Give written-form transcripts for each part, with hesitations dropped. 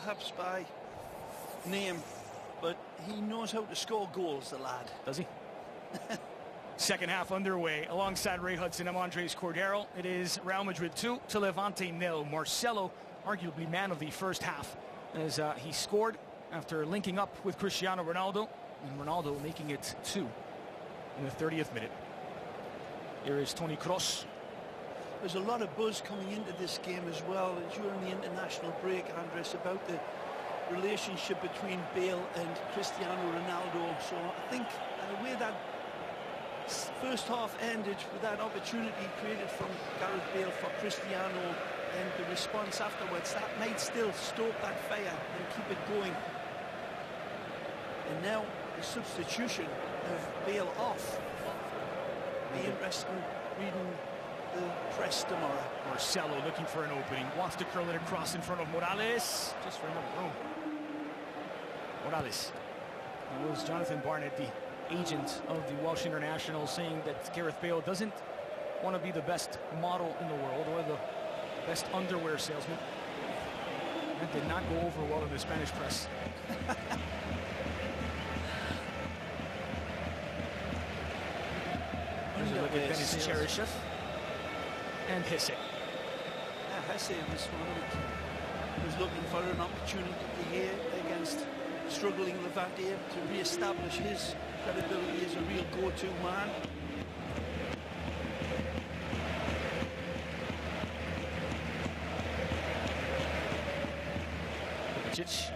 perhaps by name, but he knows how to score goals, the lad. Does he? Second half underway. Alongside Ray Hudson, I'm Andres Cordero. It is Real Madrid 2 to Levante 0. Marcelo, arguably man of the first half, as he scored after linking up with Cristiano Ronaldo, and Ronaldo making it 2 in the 30th minute. Here is Toni Kroos. There's a lot of buzz coming into this game as well during the international break, Andres, about the relationship between Bale and Cristiano Ronaldo. So I think the way that first half ended with that opportunity created from Gareth Bale for Cristiano and the response afterwards, that might still stoke that fire and keep it going. And now the substitution of Bale off. Be interesting reading the press tomorrow. Marcelo looking for an opening, wants to curl it across in front of Morales, just for enough room. Morales. It was Jonathan Barnett, the agent of the Welsh international, saying that Gareth Bale doesn't want to be the best model in the world or the best underwear salesman. That did not go over well in the Spanish press. Here's a look at Dennis Cheryshev and Hesse. Yeah, Hesse was looking for an opportunity here against struggling Levante to re-establish his credibility as a real go-to man. Kovacic.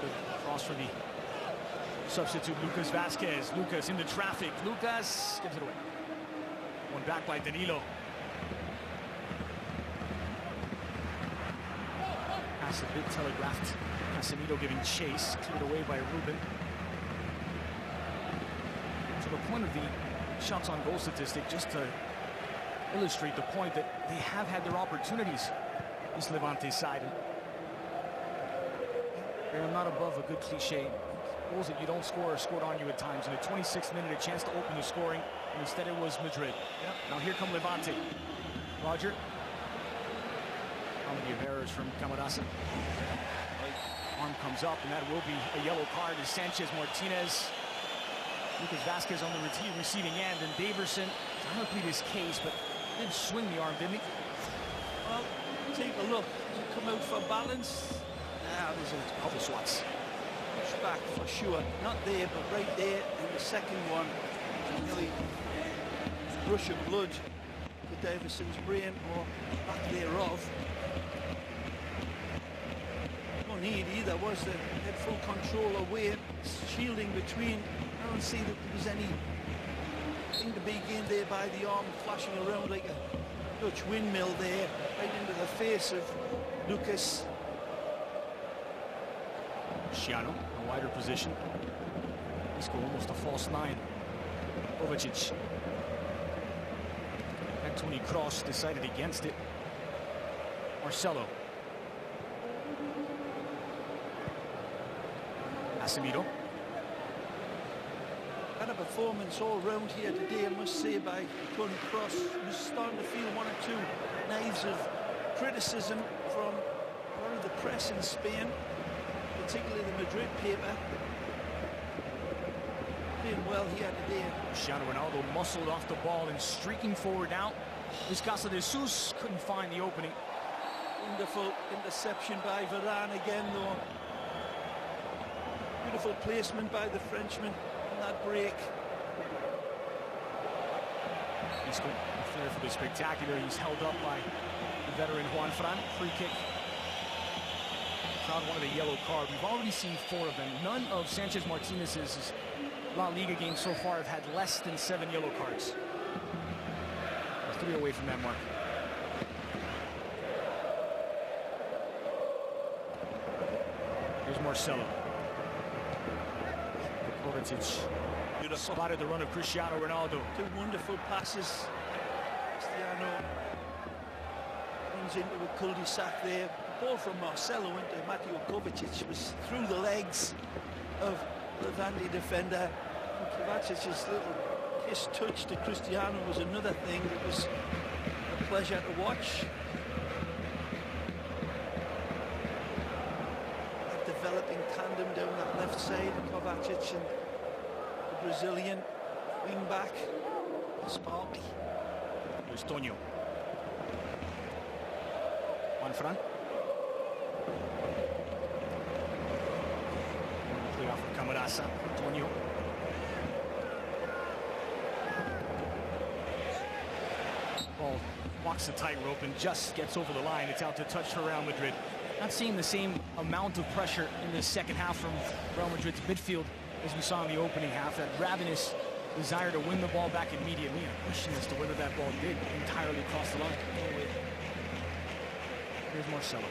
Good cross for the substitute Lucas Vazquez. Lucas into traffic. Lucas gives it away. One back by Danilo. Pass a bit telegraphed. Casemiro giving chase. Cleared away by Ruben. To the point of the shots on goal statistic, just to illustrate the point that they have had their opportunities, this Levante side. I'm not above a good cliche. Goals that you don't score are scored on you at times. In the 26th minute, a chance to open the scoring, and instead it was Madrid. Yep. Now here come Levante. Roger. How many of errors from Camarasa? Arm comes up, and that will be a yellow card to Sanchez Martinez. Lucas Vazquez on the receiving end, and Daverson trying to plead his case, but didn't swing the arm, didn't he? Well, take a look. Does it come out for balance? Ah, there's a couple swats. Push back for sure. Not there, but right there. And the second one, really rush of blood to Davison's brain or back thereof. No need either, was there? Had full control away, shielding between. I don't see that there was anything to be gained there by the arm flashing around like a Dutch windmill there, right into the face of Lucas. Cristiano, a wider position. He's got almost a false 9. Kovacic. And Toni Kroos decided against it. Marcelo. Casemiro. Had a performance all round here today, I must say, by Toni Kroos, who's starting to feel one or two knives of criticism from a lot of the press in Spain, particularly the Madrid paper. Playing well here today. Cristiano Ronaldo muscled off the ball and streaking forward now. This Casa de Jesus couldn't find the opening. Wonderful interception by Varane again, though. Beautiful placement by the Frenchman on that break. He's going there for the spectacular. He's held up by the veteran Juan Fran. Free kick. Crowd wanted a yellow card. We've already seen 4 of them. None of Sanchez Martinez's La Liga games so far have had less than 7 yellow cards. 3 away from that mark. Here's Marcelo. Kovacic spotted the run of Cristiano Ronaldo. 2 wonderful passes. Cristiano runs into a cul-de-sac there. The ball from Marcelo into Mateo Kovacic was through the legs of Levante defender. And Kovacic's little kiss touch to Cristiano was another thing that was a pleasure to watch. That developing tandem down that left side, Kovacic and the Brazilian wing back, Sparky. There's Tonio. On front. Play off of Camarasa. Tonio. Ball walks the tightrope and just gets over the line. It's out to touch for Real Madrid. Not seeing the same amount of pressure in the second half from Real Madrid's midfield as we saw in the opening half. That ravenous desire to win the ball back immediately. A question as to whether that ball did entirely cross the line. Here's Marcelo.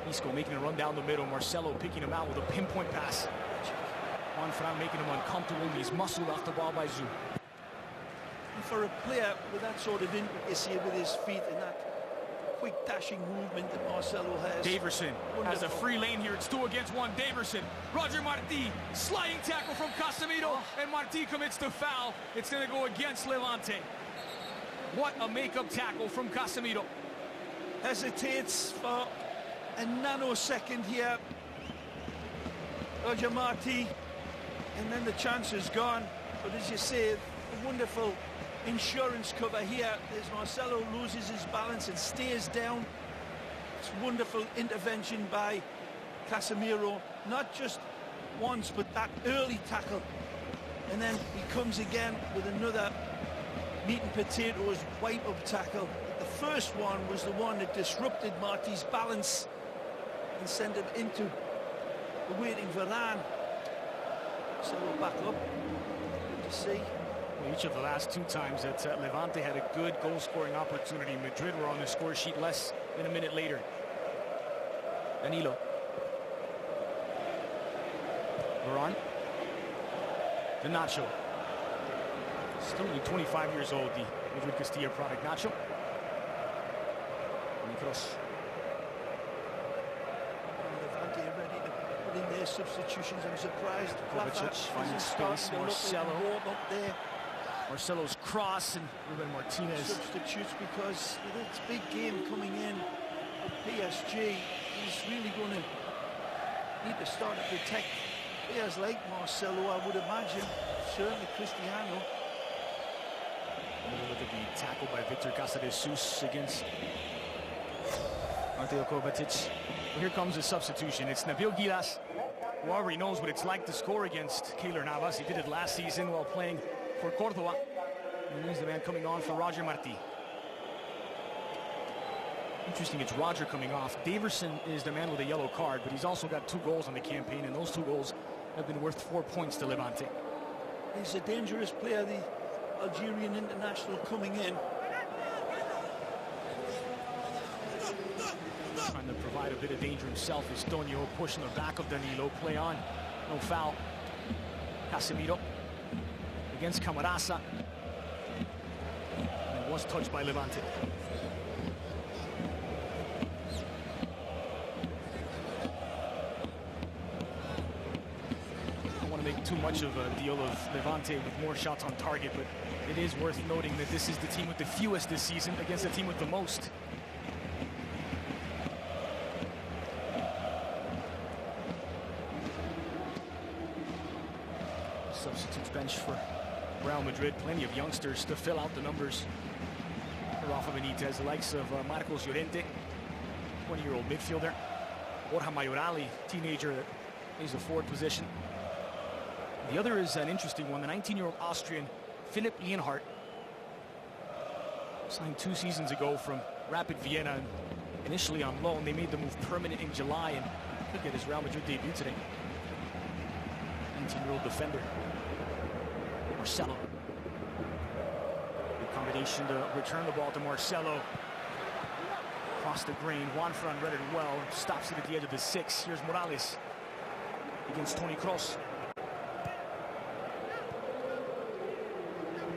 Isco making a run down the middle. Marcelo picking him out with a pinpoint pass. Juan Fran making him uncomfortable. He's muscled off the ball by Zhu. And for a player with that sort of intricacy with his feet and that quick dashing movement that Marcelo has. Daverson has a free lane here. It's 2 against 1. Daverson. Roger Martí. Sliding tackle from Casemiro. And Martí commits the foul. It's going to go against Levante. What a makeup tackle from Casemiro. Hesitates for a nanosecond here. Roger Martí. And then the chance is gone. But as you say, a wonderful insurance cover here. As Marcelo loses his balance and stays down. It's wonderful intervention by Casemiro. Not just once, but that early tackle. And then he comes again with another meat and potatoes wipe-up tackle. The first one was the one that disrupted Martí's balance and sent him into the waiting Varane. So we're back up. Good to see. Each of the last 2 times that Levante had a good goal-scoring opportunity, Madrid were on the score sheet less than a minute later. Danilo. Varane. To Nacho. Still only 25 years old, the Madrid Castilla product. Nacho. And Kroos. Levante are ready to put in their substitutions. I'm surprised. Kovacic finding space. Marcelo up there. Marcelo's cross and Ruben Martinez. Substitutes because with its big game coming in for PSG, he's really going to need to start to protect players like Marcelo, I would imagine. Certainly Cristiano. Look at the tackle by Victor Casadesus against Mateo Kovacic. Well, here comes the substitution. It's Nabil Gilas, who already knows what it's like to score against Keylor Navas. He did it last season while playing for Córdoba. And he's the man coming on for Roger Martí. Interesting, it's Roger coming off. Daverson is the man with a yellow card, but he's also got 2 goals on the campaign, and those 2 goals have been worth 4 points to Levante. He's a dangerous player, the Algerian international coming in. Trying to provide a bit of danger himself is Tonio, pushing the back of Danilo. Play on. No foul. Casemiro against Camarasa. And was touched by Levante. I don't want to make too much of a deal of Levante with more shots on target, but it is worth noting that this is the team with the fewest this season against the team with the most. Substitutes bench for Real Madrid. Plenty of youngsters to fill out the numbers. Rafa Benitez, the likes of Marcos Llorente, 20-year-old midfielder. Borja Mayorali, teenager that plays the forward position. The other is an interesting one, the 19-year-old Austrian Philipp Lienhardt. Signed 2 seasons ago from Rapid Vienna. Initially on loan, they made the move permanent in July and could get his Real Madrid debut today. 19-year-old defender. Marcelo. Good combination to return the ball to Marcelo. Across the grain. Juan Fran read it well. Stops it at the edge of the 6. Here's Morales against Toni Kroos.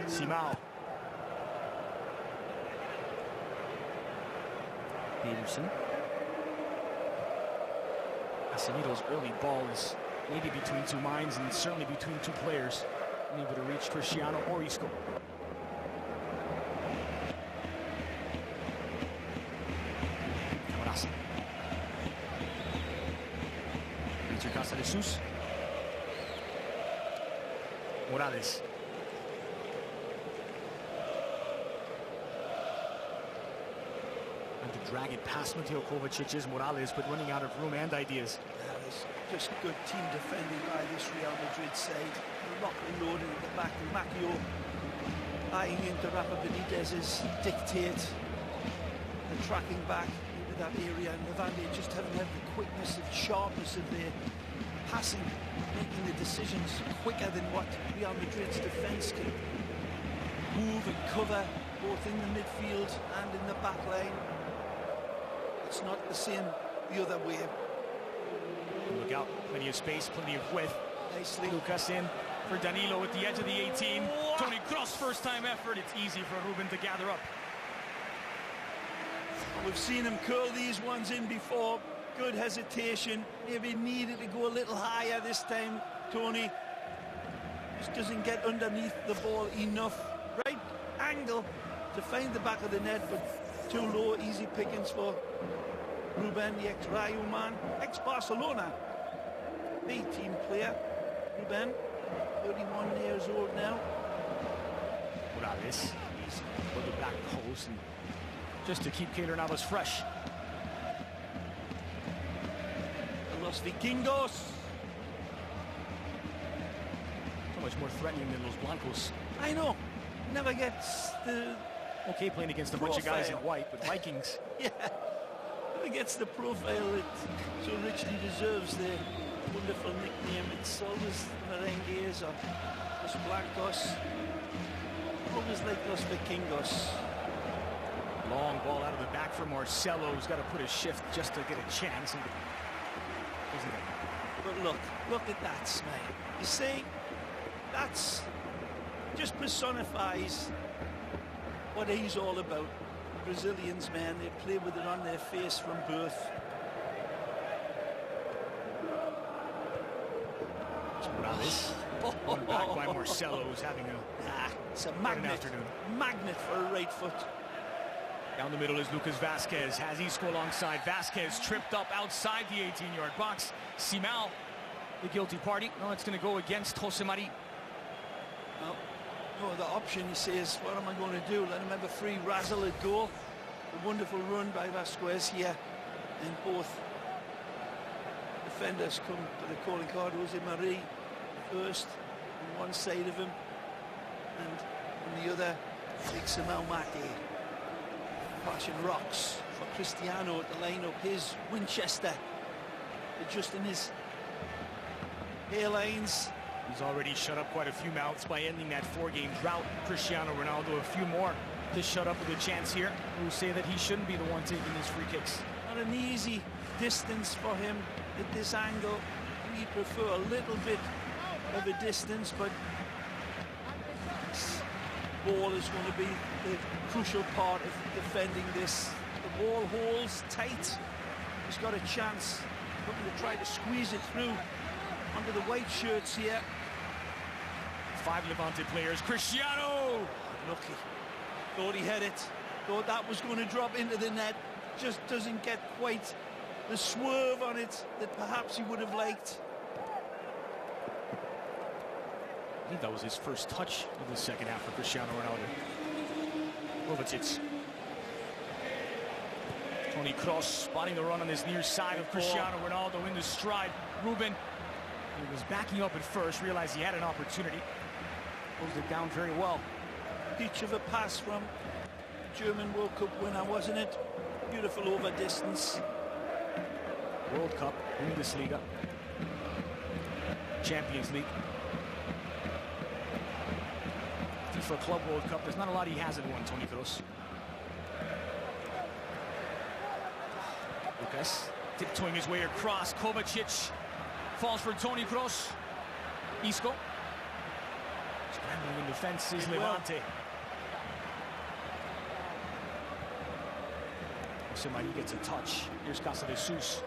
Simao. Peterson. Casemiro's early ball is maybe between 2 minds and certainly between 2 players. Unable to reach Cristiano or Isco. Casa. Richard Casa de Jesus. Morales. And to drag it past Mateo Kovacic's Morales, but running out of room and ideas. That is just good team defending by this Real Madrid side. Lock and loaded at the back, and Macchio eyeing into Rafa Benitez's dictate and tracking back into that area, and Levante just haven't had the quickness and sharpness of their passing, making the decisions quicker than what Real Madrid's defence can move and cover both in the midfield and in the back line. It's not the same the other way. Look out, plenty of space, plenty of width. Nicely. Lucas in for Danilo at the edge of the 18. Toni Kroos, first time effort. It's easy for Ruben to gather up. We've seen him curl these ones in before. Good hesitation. Maybe needed to go a little higher this time. Tony just doesn't get underneath the ball enough. Right angle to find the back of the net, but too low. Easy pickings for Ruben, the ex-Rayo man, ex-Barcelona. Big team player. Ruben, 31 years old now. Morales, he's on the back post, and just to keep Keylor Navas fresh. Los Vikingos. So much more threatening than Los Blancos. I know. Never gets the... Okay, playing against a bunch of guys in white, but Vikings. Yeah. Never gets the profile it so richly deserves, their wonderful nickname. It's always Merengues or Los Blancos. Always like Los Vikingos. Long ball out of the back for Marcelo, who's got to put a shift just to get a chance. But look at that smile. You see, that's just personifies what he's all about. The Brazilians, man, they play with it on their face from birth. Morales. Going back by Marcelo, who's having it's a magnet for a right foot. Down the middle is Lucas Vazquez. Has Isco alongside. Vazquez tripped up outside the 18-yard box. Simao, the guilty party. No, it's going to go against Jose Mari. Well, no other option, he says. What am I going to do? Let him have a free razzle at goal. A wonderful run by Vazquez here. And both defenders come to the calling card. Jose Mari first on one side of him, and on the other, big Simao Mate. Flashing rocks for Cristiano at the lineup. His Winchester adjusting his hairlines. He's already shut up quite a few mouths by ending that 4-game drought. Cristiano Ronaldo, a few more to shut up with a chance here, who say that he shouldn't be the one taking these free kicks. Not an easy distance for him at this angle. We prefer a little bit of a distance, but ball is going to be the crucial part of defending this. The ball holds tight. He's got a chance. Looking to try to squeeze it through under the white shirts here. 5 Levante players. Cristiano! Lucky. Thought he had it. Thought that was going to drop into the net. Just doesn't get quite the swerve on it that perhaps he would have liked. I think that was his first touch of the second half for Cristiano Ronaldo. Kovacic. Toni Kroos spotting the run on his near side of Cristiano Ronaldo in the stride. Ruben, he was backing up at first, realized he had an opportunity. Closed it down very well. Peach of a pass from German World Cup winner, wasn't it? Beautiful over distance. World Cup, Bundesliga, Champions League. FIFA Club World Cup, there's not a lot he hasn't won, Toni Kroos. Lucas tiptoeing his way across. Kovacic falls for Toni Kroos. Isco scrambling in defense is Levante. Somebody gets a touch. Here's Casa de Jesus.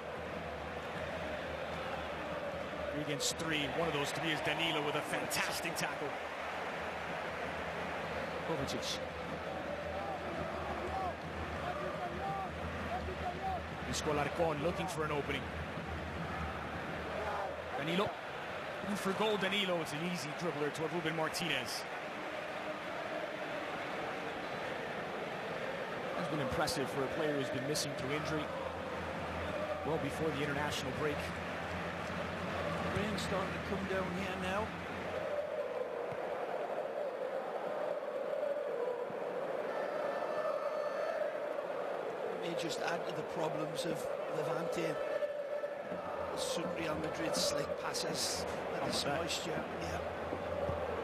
3 against 3. One of those 3 is Danilo with a fantastic tackle. Kovacic. Isco Alarcón looking for an opening. Danilo. And for goal, Danilo. It's an easy dribbler to Ruben Martinez. It's been impressive for a player who's been missing through injury well before the international break. Rain starting to come down here now. May just add to the problems of Levante. Suit Real Madrid slick passes. That's moisture. Yeah.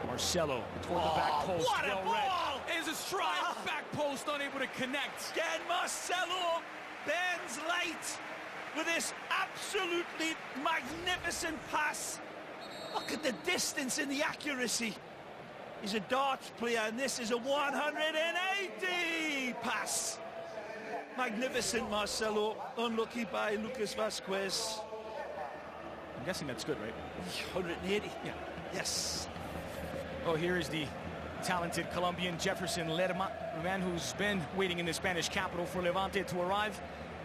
Marcelo toward the back post. What a ball! Is a strike. Back post unable to connect. Again, Marcelo bends light with this absolutely magnificent pass. Look at the distance and the accuracy. He's a darts player, and this is a 180 pass. Magnificent, Marcelo. Unlucky by Lucas Vazquez. I'm guessing that's good, right? 180. Yeah. Yes. Oh, here is the talented Colombian Jefferson Lerma, a man who's been waiting in the Spanish capital for Levante to arrive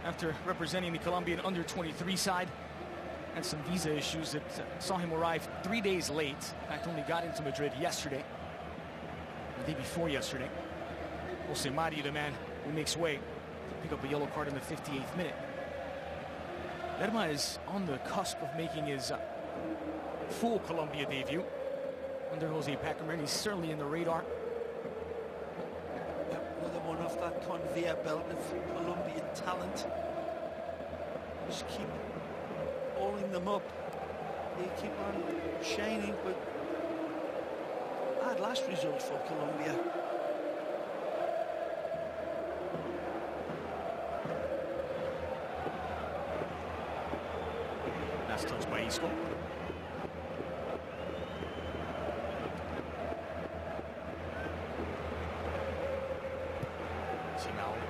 after representing the Colombian under-23 side. And some visa issues that saw him arrive 3 days late. In fact, only got into Madrid yesterday, the day before yesterday. Jose Mari, the man who makes way to pick up a yellow card in the 58th minute. Lerma is on the cusp of making his full Colombia debut under Jose Peckerman. He's certainly in the radar. Yep, another one off that conveyor belt of Colombian talent. Just keep balling them up. They keep on shining, but bad last result for Colombia. Last touch by Isco.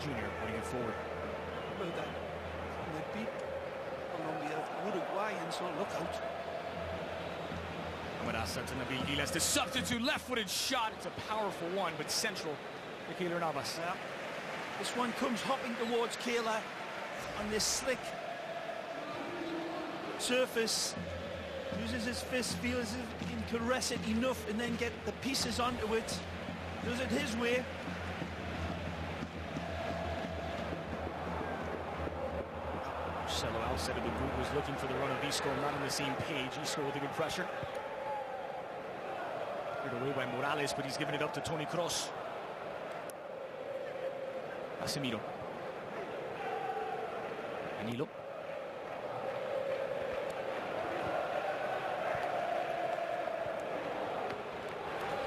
Junior putting it forward. Well, they beat Colombia, Uruguayan, so look out. Amenaza to Nabil Giles, the substitute left-footed shot. It's a powerful one, but central to Keylor Navas. Yeah. This one comes hopping towards Keylor on this slick surface. Uses his fist, feels he can caress it enough and then get the pieces onto it. Does it his way. Marcelo outside of the boot was looking for the run of Isco, not on the same page. Isco with a good pressure. Cleared away by Morales, but he's giving it up to Toni Kroos. Casemiro. Danilo.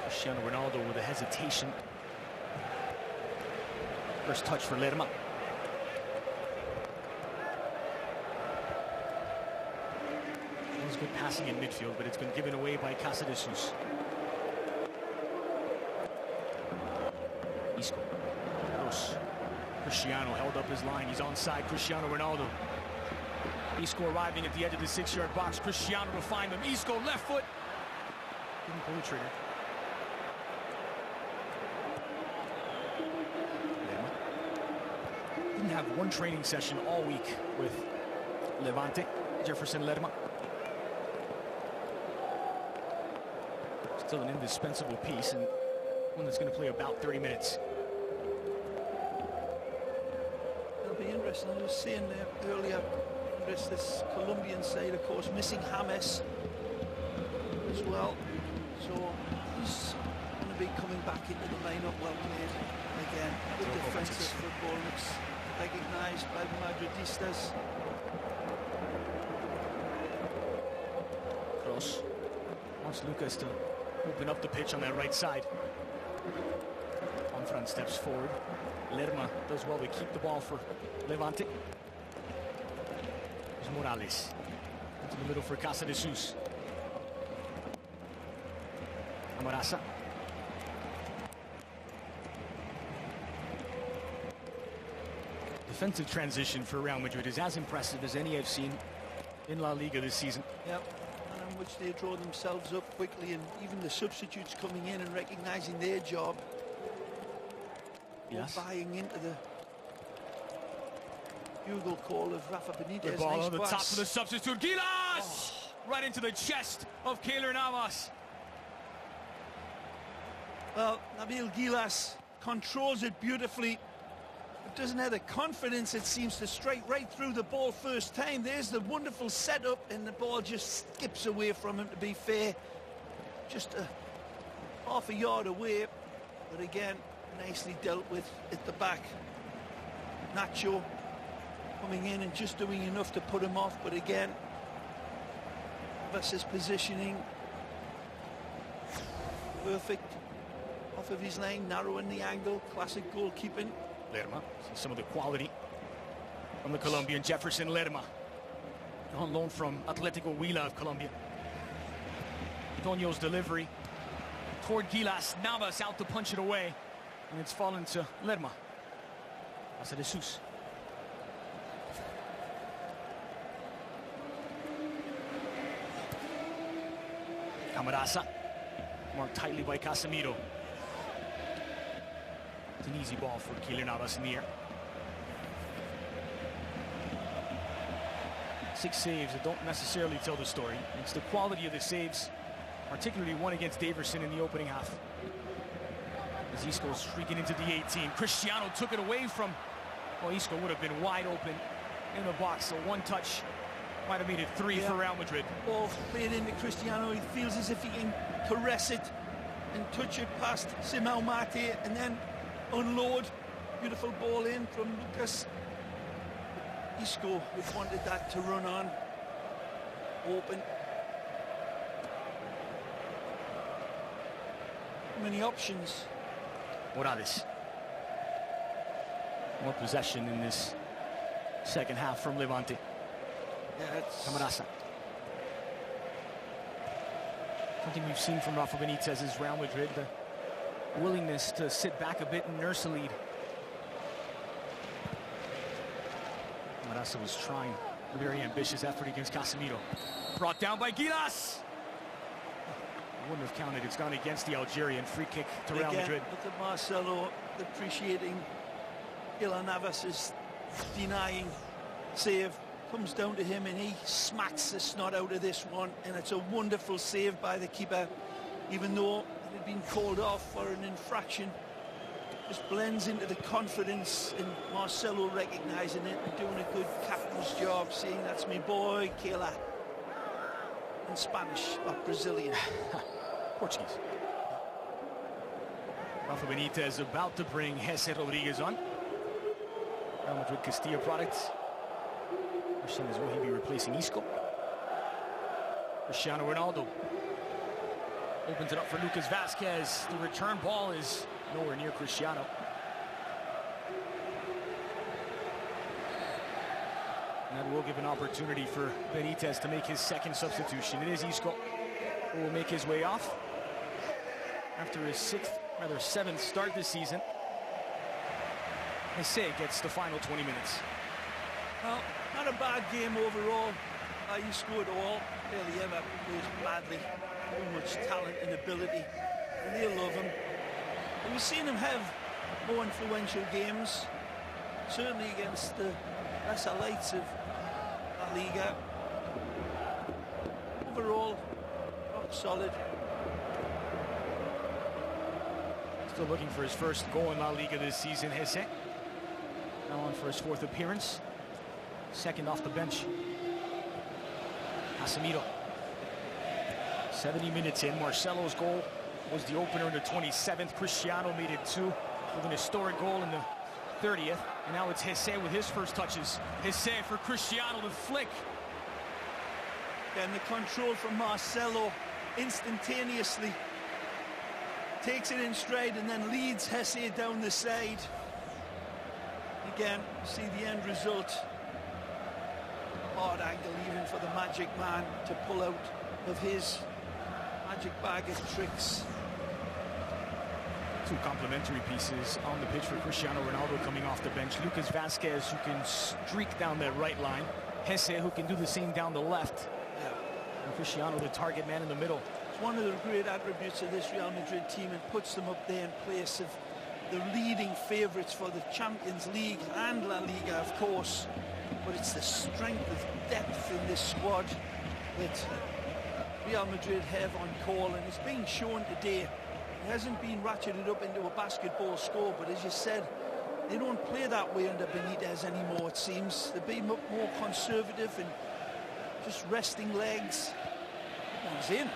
Cristiano Ronaldo with a hesitation. First touch for Lerma. Good passing in midfield, but it's been given away by Casadesús. Isco. Kroos. Cristiano held up his line. He's onside. Cristiano Ronaldo. Isco arriving at the edge of the 6-yard box. Cristiano to find them. Isco left foot. Didn't pull the trigger. Lerma. Didn't have one training session all week with Levante. Jefferson Lerma. Still an indispensable piece, and one that's going to play about 30 minutes. It'll be interesting. I was saying there earlier, this Colombian side, of course, missing James as well. So he's going to be coming back into the lineup well played again. Good defensive football looks recognised by the Madridistas. Kroos wants Lucas to open up the pitch on that right side. Juanfran steps forward. Lerma does well to keep the ball for Levante. There's Morales. Into the middle for Casadesús. Amaraza. Defensive transition for Real Madrid is as impressive as any I've seen in La Liga this season. Yep. And in which they draw themselves up quickly, and even the substitutes coming in and recognising their job. Yes. Buying into the bugle call of Rafa Benitez. Good ball nice on the pass. top for the substitute. Gilas! Oh. Right into the chest of Keylor Navas. Well, Nabil Gilas controls it beautifully. But doesn't have the confidence, it seems, to strike right through the ball first time. There's the wonderful setup, and the ball just skips away from him, to be fair. Just half a yard away. But again, nicely dealt with at the back. Nacho coming in and just doing enough to put him off, but again, versus positioning perfect off of his line, narrowing the angle, classic goalkeeping. Lerma, some of the quality from the Colombian Jefferson Lerma, on loan from Atletico Huila of Colombia. Antonio's delivery toward Gilas. Navas out to punch it away, and it's fallen to Lerma. Pasa de Jesus. Camarasa, marked tightly by Casemiro. It's an easy ball for Keylor Navas in the air. 6 saves that don't necessarily tell the story. It's the quality of the saves, particularly one against Daverson in the opening half. As Isco streaking into the 18. Cristiano took it away from, well, Isco would have been wide open in the box, so one touch might have made it 3 for Real Madrid. Ball played into Cristiano. He feels as if he can caress it and touch it past Simão Mate and then unload. Beautiful ball in from Lucas. Isco had wanted that to run on open. Many options. Morales. More possession in this second half from Levante. Yeah, Camarasa. Something we've seen from Rafa Benitez is Real Madrid, the willingness to sit back a bit and nurse a lead. Camarasa was trying a very ambitious effort against Casemiro. Brought down by Gilas. Wouldn't have counted. It's gone against the Algerian. Free kick to Real Madrid. Look at Marcelo appreciating Keylor Navas' denying save. Comes down to him and he smacks the snot out of this one, and it's a wonderful save by the keeper, even though it had been called off for an infraction. Just blends into the confidence, and Marcelo recognising it and doing a good captain's job, saying that's me boy Keylor in Spanish or Brazilian. Portuguese. Rafa Benitez about to bring Jesse Rodriguez on. Real Madrid Castilla products. Question is, will he be replacing Isco? Cristiano Ronaldo opens it up for Lucas Vazquez. The return ball is nowhere near Cristiano. And that will give an opportunity for Benitez to make his second substitution. It is Isco who will make his way off after his seventh start this season. Jesse gets the final 20 minutes. Well, not a bad game overall by Isco at all. Barely ever plays badly. So much talent and ability, and they love him. And we've seen him have more influential games, certainly against the lesser lights of La Liga. Overall, rock solid. Still looking for his first goal in La Liga this season, Jesse. Now on for his 4th appearance. Second off the bench. Casemiro. 70 minutes in. Marcelo's goal was the opener in the 27th. Cristiano made it 2 with an historic goal in the 30th. And now it's Jesse with his first touches. Jesse for Cristiano, the flick. And the control from Marcelo instantaneously. Takes it in stride and then leads Jesse down the side. Again, see the end result. Hard angle even for the magic man to pull out of his magic bag of tricks. 2 complementary pieces on the pitch for Cristiano Ronaldo coming off the bench. Lucas Vazquez, who can streak down that right line. Jesse, who can do the same down the left. Yeah. And Cristiano, the target man in the middle. It's one of the great attributes of this Real Madrid team, and puts them up there in place of the leading favourites for the Champions League and La Liga, of course. But it's the strength of depth in this squad that Real Madrid have on call, and it's been shown today. It hasn't been ratcheted up into a basketball score, but as you said, they don't play that way under Benitez anymore, it seems. They're being more conservative and just resting legs. One's in.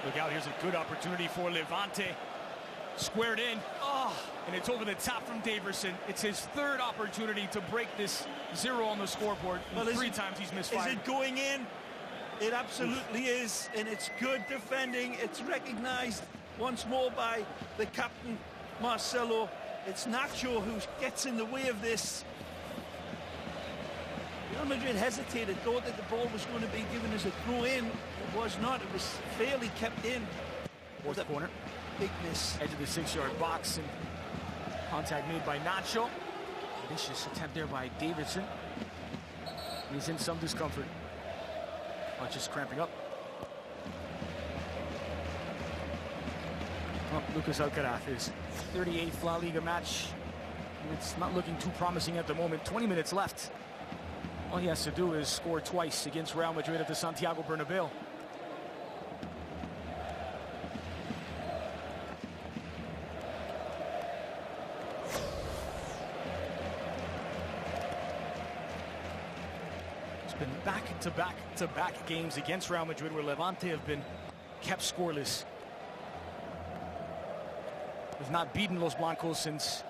Look out, here's a good opportunity for Levante. Squared in. And it's over the top from Daverson. It's his third opportunity to break this 0 on the scoreboard. Well, 3 times he's misfired. Is it going in? It absolutely is, and it's good defending. It's recognized once more by the captain, Marcelo. It's Nacho who gets in the way of this. Real Madrid hesitated, thought that the ball was going to be given as a throw-in. It was not. It was fairly kept in. Fourth corner. Big miss. Edge of the 6-yard box, and contact made by Nacho. Vicious attempt there by Davidson. He's in some discomfort. Watch is cramping up. Oh, Lucas Alcaraz, his 38th La Liga match. It's not looking too promising at the moment. 20 minutes left. All he has to do is score twice against Real Madrid at the Santiago Bernabeu. It's been back-to-back games against Real Madrid where Levante have been kept scoreless. They've not beaten Los Blancos since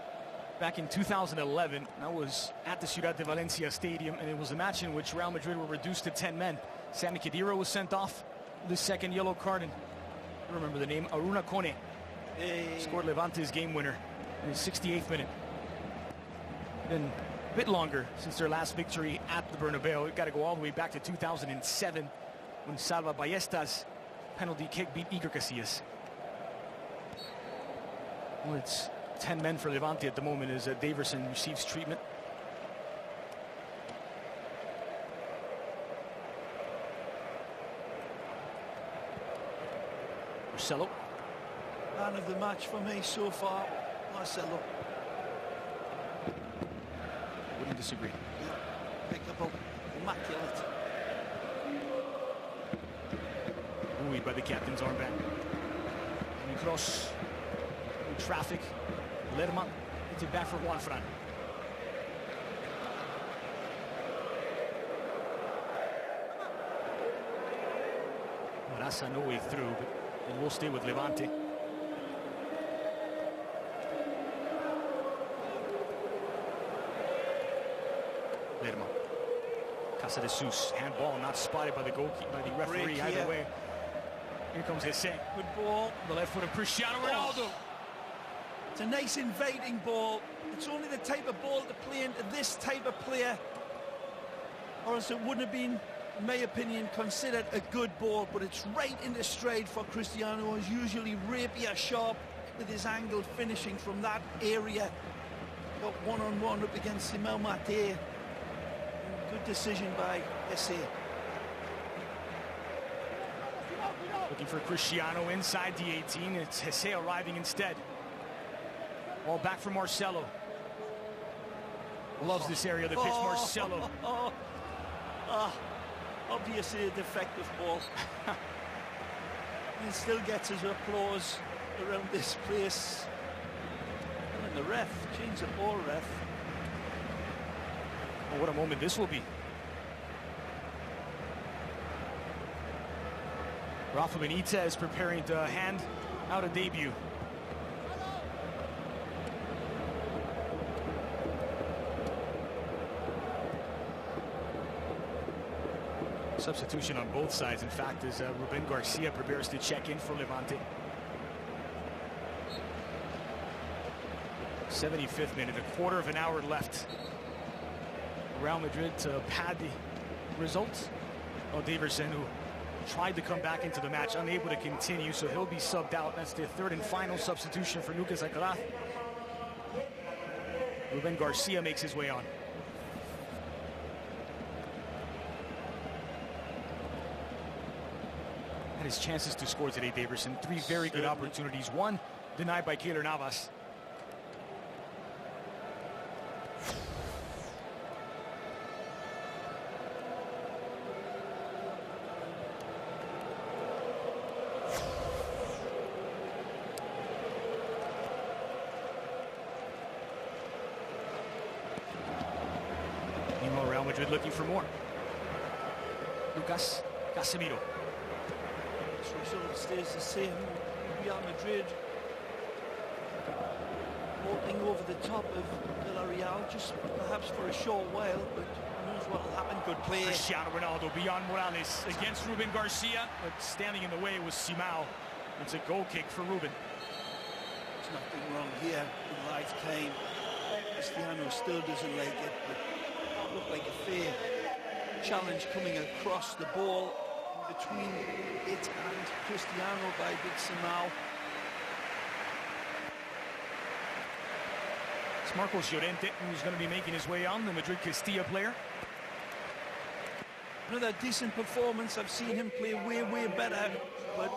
back in 2011. That was at the Ciudad de Valencia Stadium, and it was a match in which Real Madrid were reduced to 10 men. Sami Khedira was sent off with his second yellow card, and I remember the name, Aruna Kone. Scored Levante's game winner in his 68th minute. Been a bit longer since their last victory at the Bernabeu. We've got to go all the way back to 2007 when Salva Ballesta's penalty kick beat Iker Casillas. Well, it's 10 men for Levante at the moment as Daverson receives treatment. Marcelo. Man of the match for me so far, Marcelo. Wouldn't disagree. Pick up immaculate. Buoyed by the captain's armband. And cross. Traffic. Lerma gets it back for Juanfran. Marasa no way through, but it will stay with Levante. Lerma. Casa de Sus. Handball not spotted by the goalkeeper, by the referee either way. Here comes Jesse. Good ball. The left foot of Cristiano Ronaldo. It's a nice inviting ball. It's only the type of ball to play into this type of player, or else it wouldn't have been, in my opinion, considered a good ball. But it's right into stride for Cristiano, who's usually rapier sharp with his angle finishing from that area. Got one-on-one up against Simão Mate. Good decision by Esse. Looking for Cristiano inside the 18. It's Jesse arriving instead. Ball back for Marcelo. Loves this area of the pitch, Marcelo. Obviously a defective ball. He still gets his applause around this place. And the ref, change the ball, ref. Oh, what a moment this will be. Rafa Benitez preparing to hand out a debut. Substitution on both sides, in fact, as Ruben Garcia prepares to check in for Levante. 75th minute, a quarter of an hour left. Real Madrid to pad the results. Well, Daverson, who tried to come back into the match, unable to continue, so he'll be subbed out. That's the third and final substitution for Lucas Alcaraz. Ruben Garcia makes his way on. Had his chances to score today, Daverson. 3 very good opportunities. One denied by Keylor Navas. Well, Real Madrid looking for more. Lucas Casemiro. This result stays the same. Real Madrid walking over the top of Villarreal, just perhaps for a short while, but who knows what will happen. Good play. Cristiano Ronaldo beyond Morales against Ruben Garcia, but standing in the way was Simao. It's a goal kick for Ruben. There's nothing wrong here in life time. Cristiano still doesn't like it, but it looked like a fair challenge coming across the ball in between it and Cristiano by Big Simao. It's Marcos Llorente, who's going to be making his way on, the Madrid Castilla player. Another decent performance. I've seen him play way better, but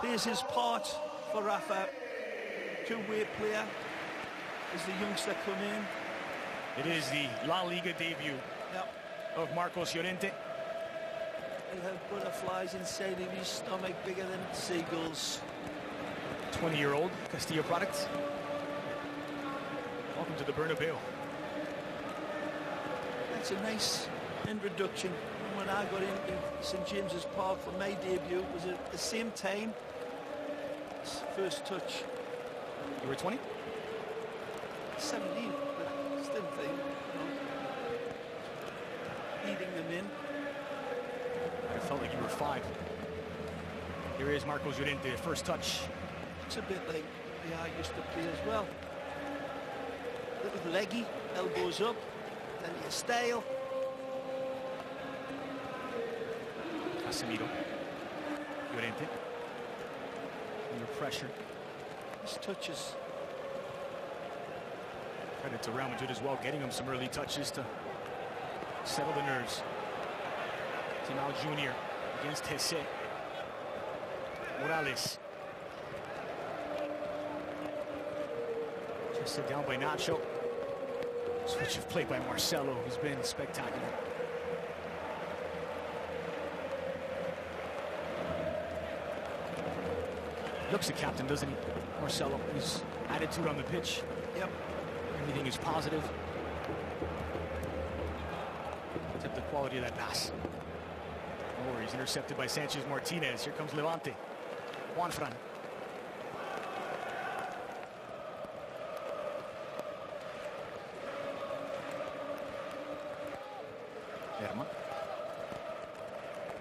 there's his part for Rafa. Two-way player as the youngster come in. It is the La Liga debut of Marcos Llorente. He'll have butterflies inside of his stomach bigger than seagulls. 20-year-old Castilla product. Welcome to the Bernabeu. That's a nice introduction. When I got into St James's Park for my debut, it was at the same time. First touch. You were 20? 17, but still thing. Eating them in. I felt like you were 5. Here is Marcos Llorente, first touch. It's a bit like the I used to play as well. Little leggy, elbows up, then your style. Casemiro. Llorente. Under pressure. His touches. Credit to Real Madrid as well, getting him some early touches to settle the nerves. Timao Jr. against Jesse. Morales. Just sit down by Nacho. Switch of play by Marcelo, who's been spectacular. Looks a captain, doesn't he? Marcelo, his attitude on the pitch. Yep. Everything is positive. Except the quality of that pass. Oh, he's intercepted by Sanchez Martinez. Here comes Levante. Juanfran. Lerma.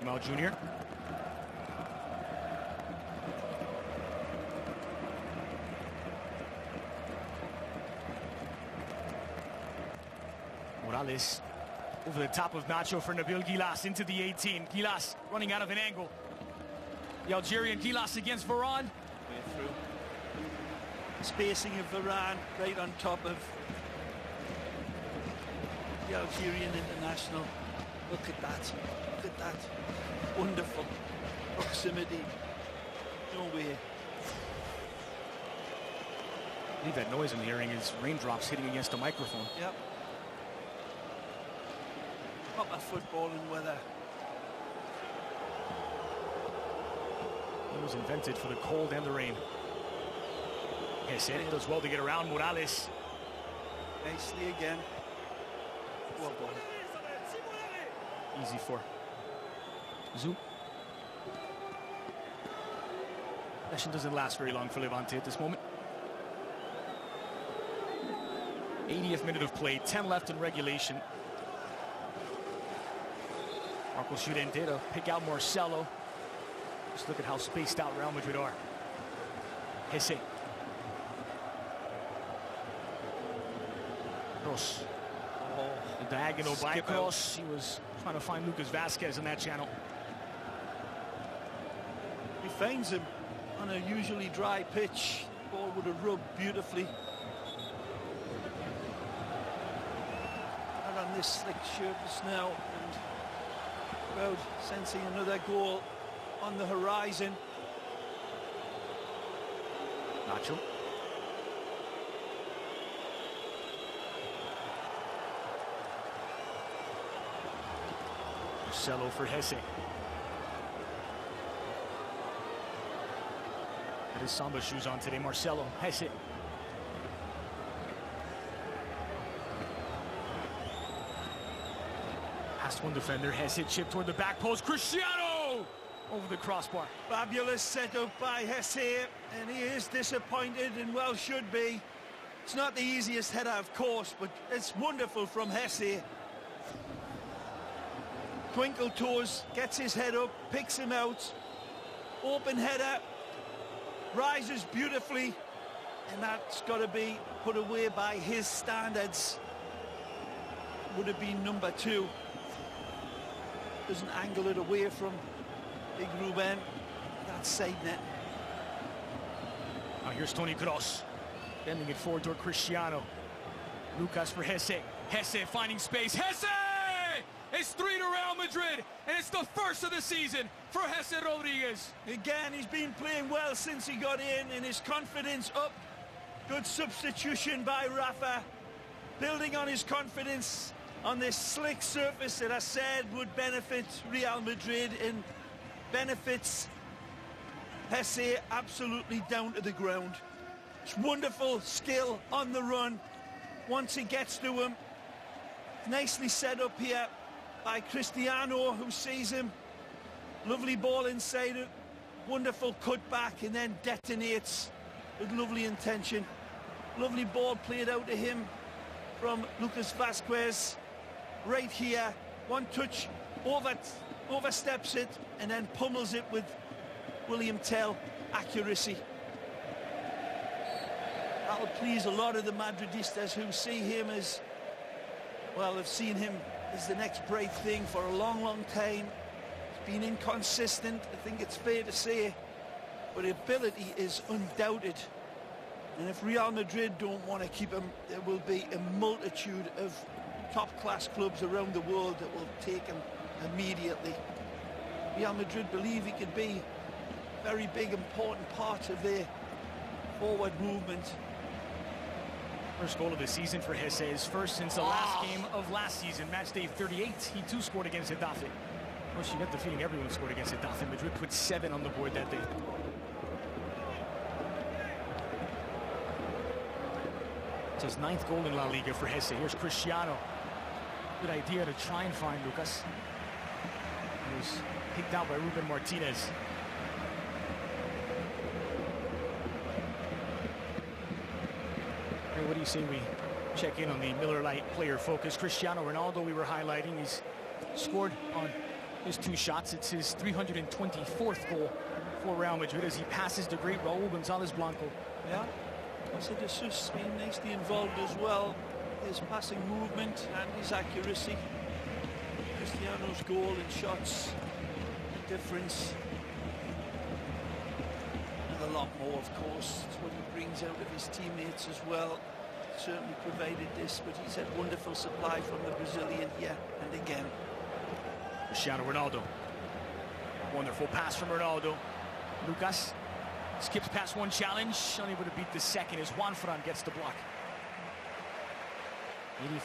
Timao Jr. Morales over the top of Nacho for Nabil Gilas into the 18. Gilas running out of an angle. The Algerian Gilas against Varane. Way through. Spacing of Varane right on top of the Algerian international. Look at that. Look at that. Wonderful proximity. No way. I believe that noise I'm hearing is raindrops hitting against a microphone. Yep. Proper footballing weather. It was invented for the cold and the rain. Yes, it does well to get around Morales. Nicely again. Well done. Easy for Zu. Possession doesn't last very long for Levante at this moment. 80th minute of play, 10 left in regulation. Marcos Llorente to pick out Marcelo. Just look at how spaced out Real Madrid are. Jesse. Kroos. Oh, The diagonal by skip Kroos. He was trying to find Lucas Vazquez in that channel. he finds him on a usually dry pitch. Ball would have rubbed beautifully. Not on this slick surface now. And crowd sensing another goal on the horizon. Nacho. Marcelo for Jesse. Had his Samba shoes on today, Marcelo. Jesse. Past one defender, has hit chip toward the back post. Cristiano over the crossbar. Fabulous setup by Hesse, and he is disappointed, and well should be. It's not the easiest header, of course, but it's wonderful from Hesse. Twinkle toes, gets his head up, picks him out. Open header, rises beautifully, and that's got to be put away by his standards. Would have been number 2. Doesn't angle it away from Big Ruben. That's side net. Now here's Toni Kroos, bending it forward toward Cristiano. Lucas for Hesse. Hesse finding space. Hesse! It's 3 to Real Madrid, and it's the first of the season for Hesse Rodriguez. Again, he's been playing well since he got in, and his confidence up. Good substitution by Rafa, building on his confidence on this slick surface that I said would benefit Real Madrid and benefits Hesse absolutely down to the ground. It's wonderful skill on the run once he gets to him. Nicely set up here by Cristiano, who sees him. Lovely ball inside it, wonderful cutback, and then detonates with lovely intention. Lovely ball played out to him from Lucas Vazquez. Right here, one touch, oversteps it, and then pummels it with William Tell accuracy. That'll please a lot of the Madridistas who see him as, well, have seen him as the next bright thing for a long, long time. He's been inconsistent, I think it's fair to say, but ability is undoubted. And if Real Madrid don't want to keep him, there will be a multitude of top-class clubs around the world that will take him immediately. Real Madrid believe he could be a very big, important part of their forward movement. First goal of the season for Hesse, his first since the last game of last season, match day 38. He too scored against Getafe. Well, she got the feeling everyone scored against Getafe. Madrid put 7 on the board that day. It's his 9th goal in La Liga for Hesse. Here's Cristiano. Good idea to try and find Lucas. He was picked out by Ruben Martinez. Hey, what do you say we check in on the Miller Lite player focus? Cristiano Ronaldo, we were highlighting. He's scored on his 2 shots. It's his 324th goal for Real Madrid as he passes the great Raul González Blanco. Yeah. Also, De Sousa's been nicely involved as well. His passing movement and his accuracy. Cristiano's goal and shots, the difference. And a lot more, of course. It's what he brings out of his teammates as well. Certainly provided this, but he's had wonderful supply from the Brazilian here and again. Cristiano Ronaldo. Wonderful pass from Ronaldo. Lucas skips past one challenge, unable to beat the second as Juanfran gets the block.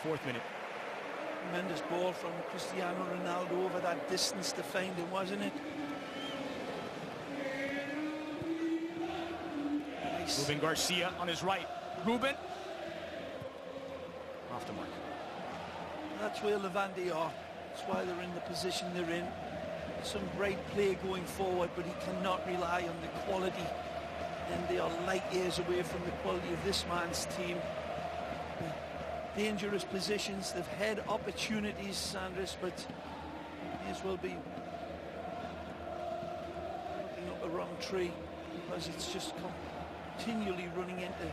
84th minute. Tremendous ball from Cristiano Ronaldo over that distance to find him, wasn't it? Nice. Ruben Garcia on his right. Ruben. Off the mark. That's where Levante are. That's why they're in the position they're in. Some great play going forward, but he cannot rely on the quality. And they are light years away from the quality of this man's team. Dangerous positions. They've had opportunities, Sanders, but may as well be looking up the wrong tree because it's just continually running into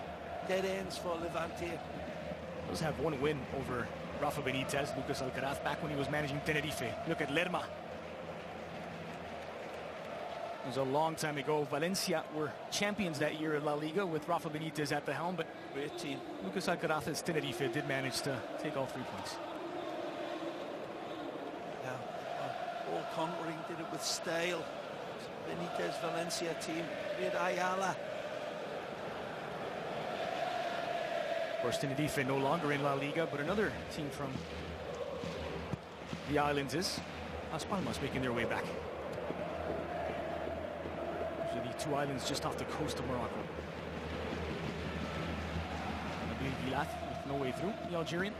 dead ends for Levante. Does have one win over Rafa Benitez, Lucas Alcaraz, back when he was managing Tenerife. Look at Lerma. It was a long time ago. Valencia were champions that year in La Liga with Rafa Benitez at the helm, but great team. Lucas Alcaraz's Tenerife did manage to take all 3 points. Yeah, all conquering, did it with style. Benitez Valencia team, with Ayala. Of course, Tenerife no longer in La Liga, but another team from the islands is Las Palmas making their way back. Those are the 2 islands just off the coast of Morocco. Gilat with no way through, the Algerian.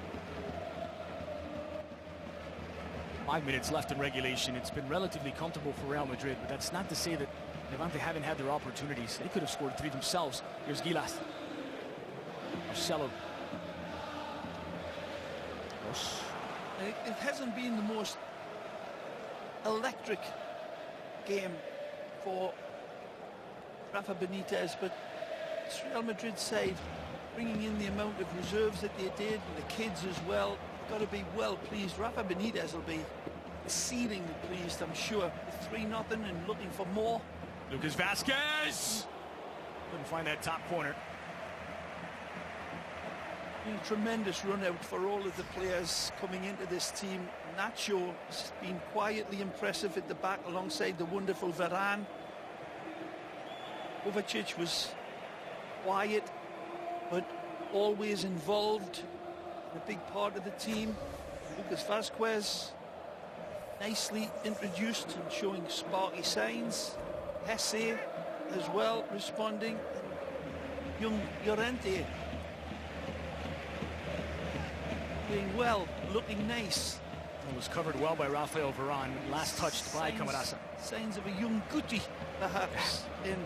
5 minutes left in regulation. It's been relatively comfortable for Real Madrid, but that's not to say that Levante haven't had their opportunities. They could have scored 3 themselves. Here's Gilas. Marcelo. It hasn't been the most electric game for Rafa Benitez, but it's Real Madrid side bringing in the amount of reserves that they did, and the kids as well. Got to be well pleased. Rafa Benitez will be exceedingly pleased, I'm sure. 3-0 and looking for more. Lucas Vazquez couldn't find that top corner. A tremendous run out for all of the players coming into this team. Nacho has been quietly impressive at the back alongside the wonderful Varane. Kovacic was quiet but always involved, a big part of the team. Lucas Vazquez nicely introduced and showing sparky signs. Hesse as well responding. Young Llorente doing well, looking nice. It was covered well by Rafael Varane, last touched by Camarasa. Signs of a young Guti, perhaps, in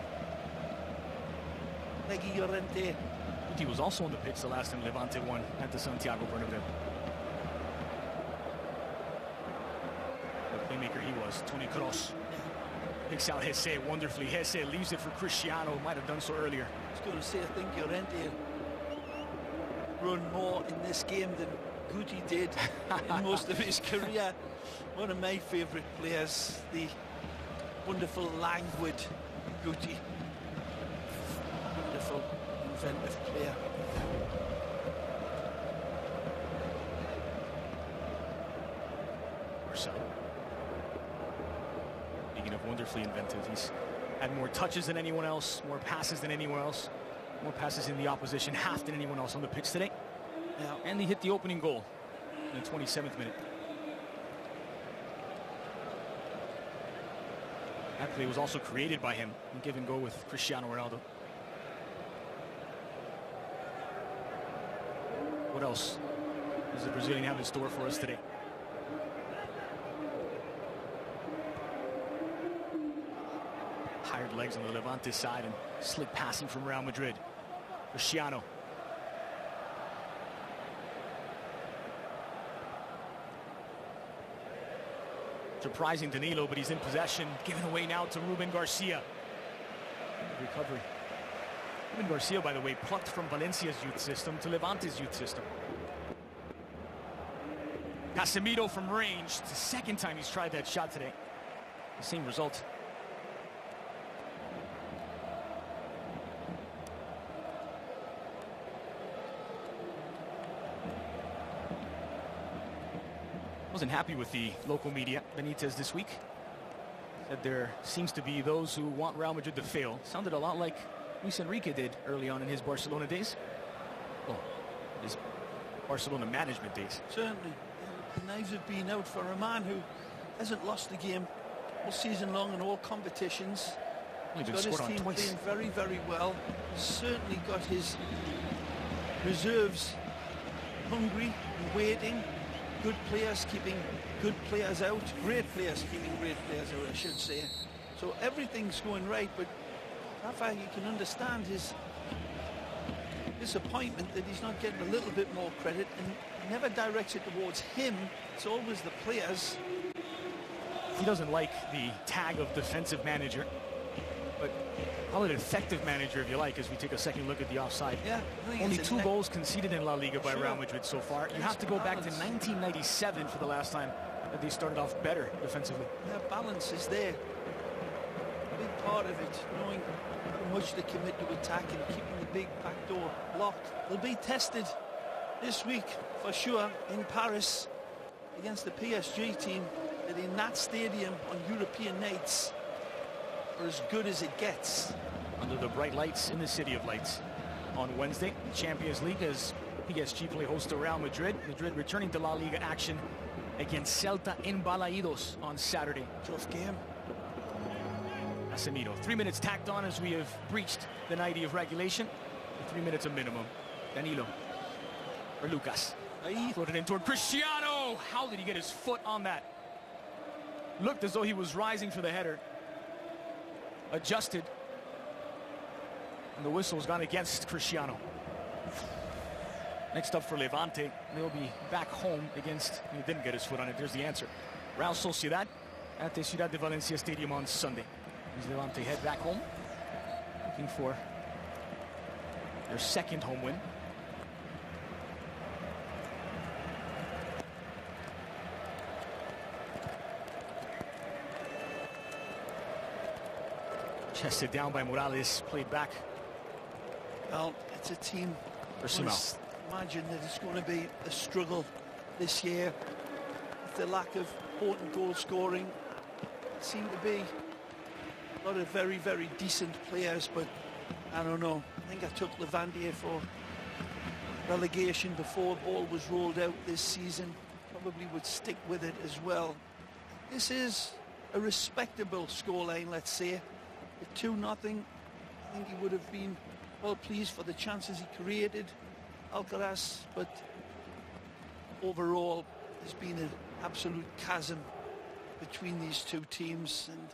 Leggy Llorente. Guti was also on the pitch the last time Levante won at the Santiago Bernabeu. The playmaker he was, Toni Kroos. Picks out Hesse wonderfully. Hesse leaves it for Cristiano, might have done so earlier. I was going to say, I think Llorente run more in this game than Guti did in most of his career. One of my favourite players, the wonderful, languid Guti. Wonderful, inventive player. Marcelo. Speaking of wonderfully inventive, he's had more touches than anyone else, more passes than anyone else, more passes in the opposition half than anyone else on the pitch today. Yeah. And he hit the opening goal in the 27th minute. That play was also created by him and give and go with Cristiano Ronaldo. What else does the Brazilian have in store for us today? Hired legs on the Levante side and slick passing from Real Madrid. Cristiano. Surprising Danilo, but he's in possession. Given away now to Ruben Garcia. Recovery. Ruben Garcia, by the way, plucked from Valencia's youth system to Levante's youth system. Casemiro from range. It's the second time he's tried that shot today. The same result. Wasn't happy with the local media, Benitez, this week. Said there seems to be those who want Real Madrid to fail. Sounded a lot like Luis Enrique did early on in his Barcelona days. Well, his Barcelona management days. Certainly. The knives have been out for a man who hasn't lost the game all season long in all competitions. He's got his team playing very, very well. He's certainly got his reserves hungry and waiting. Good players keeping good players out. Great players keeping great players out, I should say. So everything's going right, but Rafa, you can understand his disappointment that he's not getting a little bit more credit, and he never directs it towards him. It's always the players. He doesn't like the tag of defensive manager, but call it effective manager if you like, as we take a second look at the offside. Yeah, only 2 goals conceded in La Liga by Real Madrid so far. You have to go back to 1997 for the last time that they started off better defensively. Yeah, balance is there. A big part of it, knowing how much they commit to attack and keeping the big back door locked. They'll be tested this week for sure in Paris against the PSG team that in that stadium on European nights are as good as it gets. Under the bright lights in the City of Lights. On Wednesday, Champions League as PSG play host to Real Madrid. Madrid returning to La Liga action against Celta in Balaidos on Saturday. Tough game. Casemiro. 3 minutes tacked on as we have breached the 90 of regulation. 3 minutes a minimum. Danilo. Or Lucas. Floated in toward Cristiano. How did he get his foot on that? Looked as though he was rising for the header. Adjusted. And the whistle's gone against Cristiano. Next up for Levante, they'll be back home against, he didn't get his foot on it, there's the answer. Real Sociedad at the Ciudad de Valencia Stadium on Sunday. As Levante head back home, looking for their second home win. Chested down by Morales, played back. Well, it's a team. Imagine that it's going to be a struggle this year with the lack of potent goal scoring. It seemed to be a lot of very, very decent players, but I don't know. I think I took Levante for relegation before ball was rolled out this season. Probably would stick with it as well. This is a respectable scoreline, let's say. At 2-0, I think he would have been well pleased for the chances he created, Alcaraz, but overall there's been an absolute chasm between these two teams, and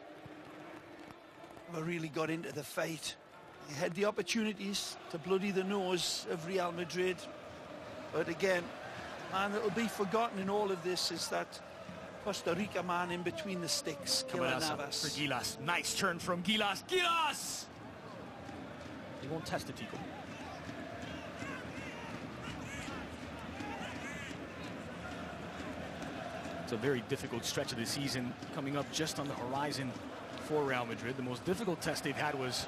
we really got into the fight. They had the opportunities to bloody the nose of Real Madrid, but again, man, it'll be forgotten in all of this is that Costa Rica man in between the sticks, Keylor Navas. For Gilas. Nice turn from Gilas. Gilas! He won't test it, Tico. It's a very difficult stretch of the season coming up just on the horizon for Real Madrid. The most difficult test they've had was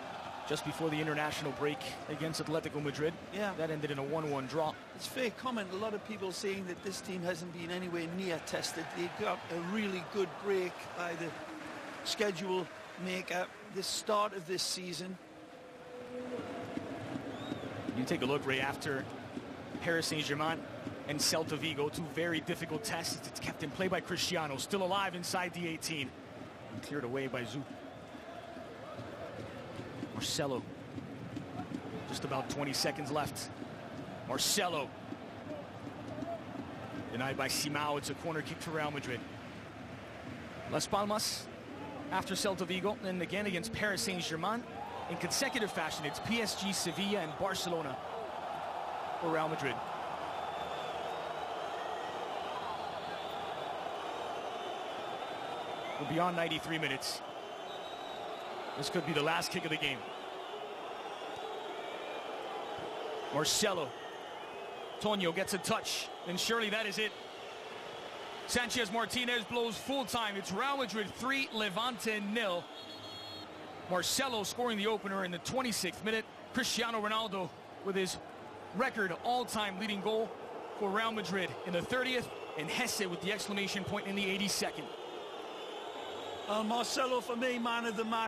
just before the international break against Atletico Madrid. Yeah. That ended in a 1-1 draw. It's fair comment. A lot of people saying that this team hasn't been anywhere near tested. They got a really good break by the schedule maker this start of this season. You take a look, Ray, after Paris Saint-Germain and Celta Vigo, two very difficult tests. It's kept in play by Cristiano, still alive inside the 18. And cleared away by Zu. Marcelo. Just about 20 seconds left. Marcelo. Denied by Simao. It's a corner kick for Real Madrid. Las Palmas after Celta Vigo, and again against Paris Saint-Germain. In consecutive fashion, it's PSG, Sevilla, and Barcelona for Real Madrid. We're beyond 93 minutes. This could be the last kick of the game. Marcelo. Tonio gets a touch, and surely that is it. Sanchez Martinez blows full time. It's Real Madrid 3, Levante 0. Marcelo scoring the opener in the 26th minute. Cristiano Ronaldo with his record all-time leading goal for Real Madrid in the 30th, and Hesse with the exclamation point in the 82nd. Marcelo, for me, man of the match.